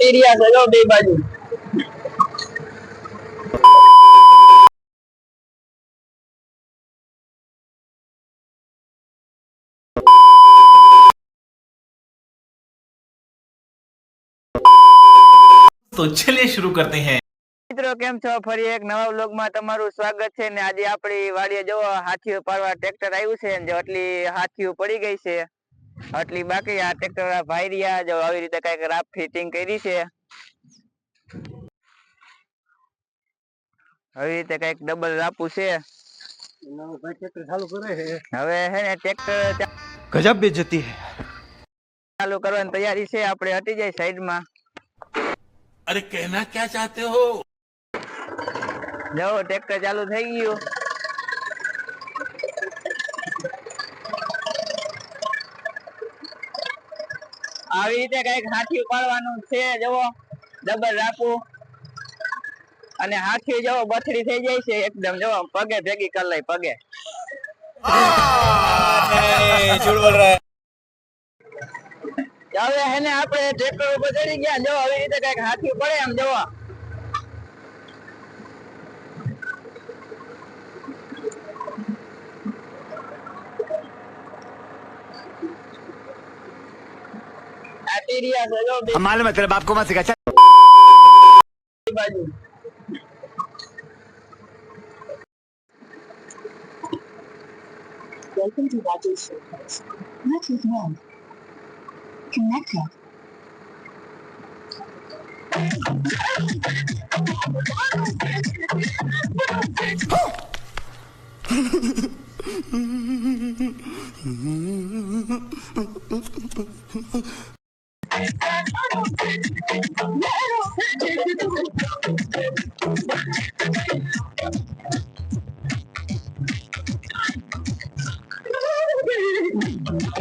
Area છે જો બે બાજુ। तो चलिए शुरू करते हैं। મિત્રો કેમ છો? ફરી એક નવા વ્લોગમાં તમારું સ્વાગત છે ને આજે આપણી વાડીએ જો હાથીઓ પાડવા ટ્રેક્ટર આવ્યું છે ને જો આટલી હાથીઓ પડી ગઈ છે આટલી બાકી આ ટ્રેક્ટર ભાઈ રહ્યા જો આવી રીતે કઈક રાપ ફિટિંગ કરી છે આવી રીતે કઈક ડબલ રાપું છે હવે હે ને ટ્રેક્ટર गजब बेइज्जती है। ચાલુ કરવાની તૈયારી છે આપણે હટી જાય સાઈડમાં। अरे कहना क्या चाहते हो? જો ટ્રેક્ટર ચાલુ થઈ ગયું આવી રીતે કઈક હાથી પાડવાનું છે જુઓ ડબલ રાખવું અને હાથી જવો બથડી થઈ જાય છે એકદમ જુઓ પગે ભેગી કરી લઈ પગે झूठ बोल रहा है। હવે હેને આપણે ટ્રેક્ટર ઉપર ચડી ગયા જો આવી રીતે કઈક હાથી પડે એમ જુઓ मालूम है तेरे बाप को मत सिखा। बाजू Welcome to Rajesh Service. What is wrong? Connected.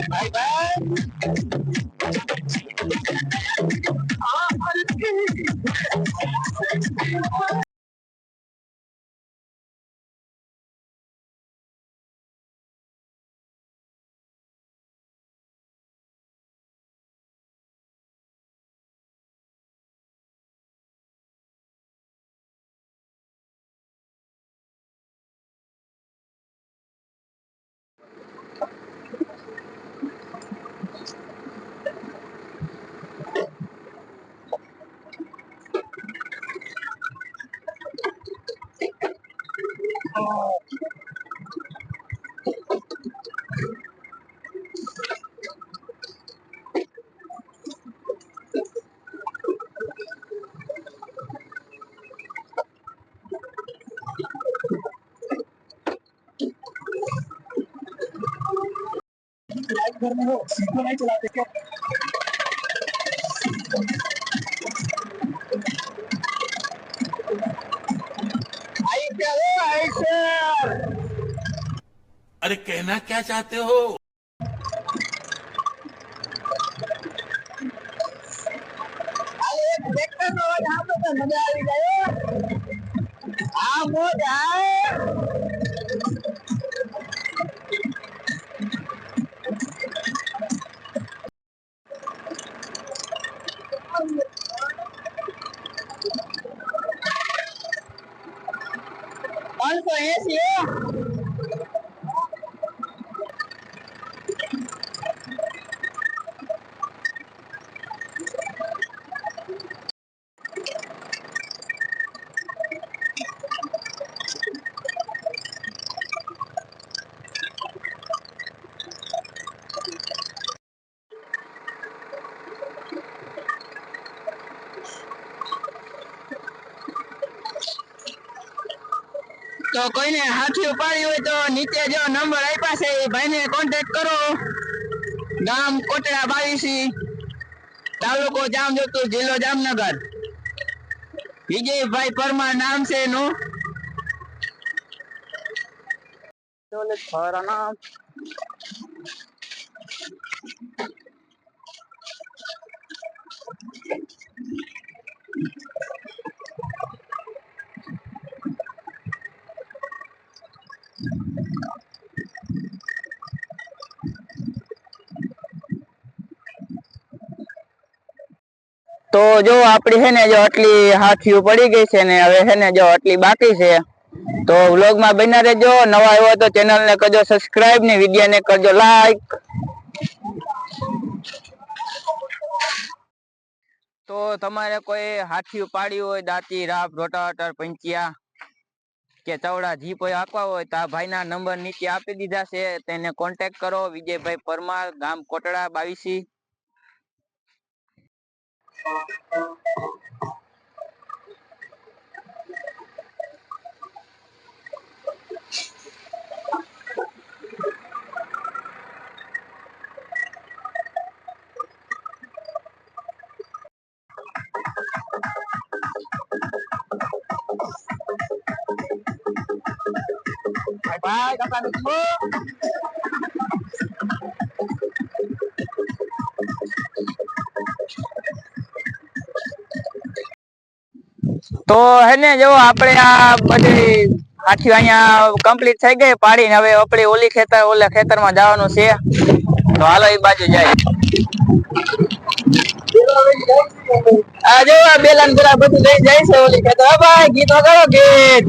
Bye bye. घर में हो सीधो नहीं चलाते क्या आई क्या हो ऐसे अरे कहना क्या चाहते हो? अरे देखते तो यहाँ पे तो मजा आ गई हाँ मजा है कौन सा है ये તો કોઈને હાથી ઉપાડી હોય તો નીચે જો નંબર આપ્યા છે એ ભાઈને કોન્ટેક્ટ કરો ગામ કોટડા 22 તાલુકો જામજોધપુર જિલ્લો જામનગર વિજયભાઈ પરમાર નામ છે એનું નામ તો જો આપડી હે ને જો આટલી હાથીઓ પડી ગઈ છે ને હવે હે ને જો આટલી બાકી છે. તો વ્લોગ માં બન્યા રહેજો. નવા આવ્યો તો ચેનલ ને કરજો સબસ્ક્રાઇબ ને વિડિયો ને કરજો લાઈક. તો તમારે કોઈ હાથીઓ પાડી હોય, દાંતી, રાપ, રોટાવેટર, પંચિયા કે ચવડા જી કોઈ આપવા હોય તો આ ભાઈના નંબર નીચે આપી દીધા છે, તેને કોન્ટેક્ટ કરો. વિજયભાઈ પરમાર, ગામ કોટડા, 22. ભાઈ કપડા મૂકો. તો હે ને જો આપણે આ બધી હાથીઓ અહીંયા કમ્પ્લીટ થઈ ગઈ પાડીને. હવે આપણે ઓલા ખેતરમાં જવાનું છે. તો હાલો એ બાજુ જાય. આ જો બેલા ને પેલા બધું લઈ જાય છે ઓલી ખેતર. હા ભાઈ ગીત વગાડો ગીત.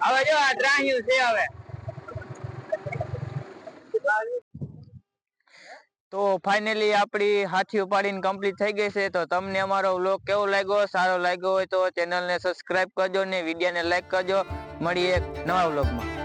હવે જો આ ત્રાહ્યું છે. હવે તો ફાઇનલી આપણી હાથી ઉપાડીને કમ્પ્લીટ થઈ ગઈ છે. તો તમને અમારો વ્લોગ કેવો લાગ્યો? સારો લાગ્યો હોય તો ચેનલને સબસ્ક્રાઇબ કરજો ને વિડીયોને લાઈક કરજો. મળીએ એક નવા વ્લોગમાં.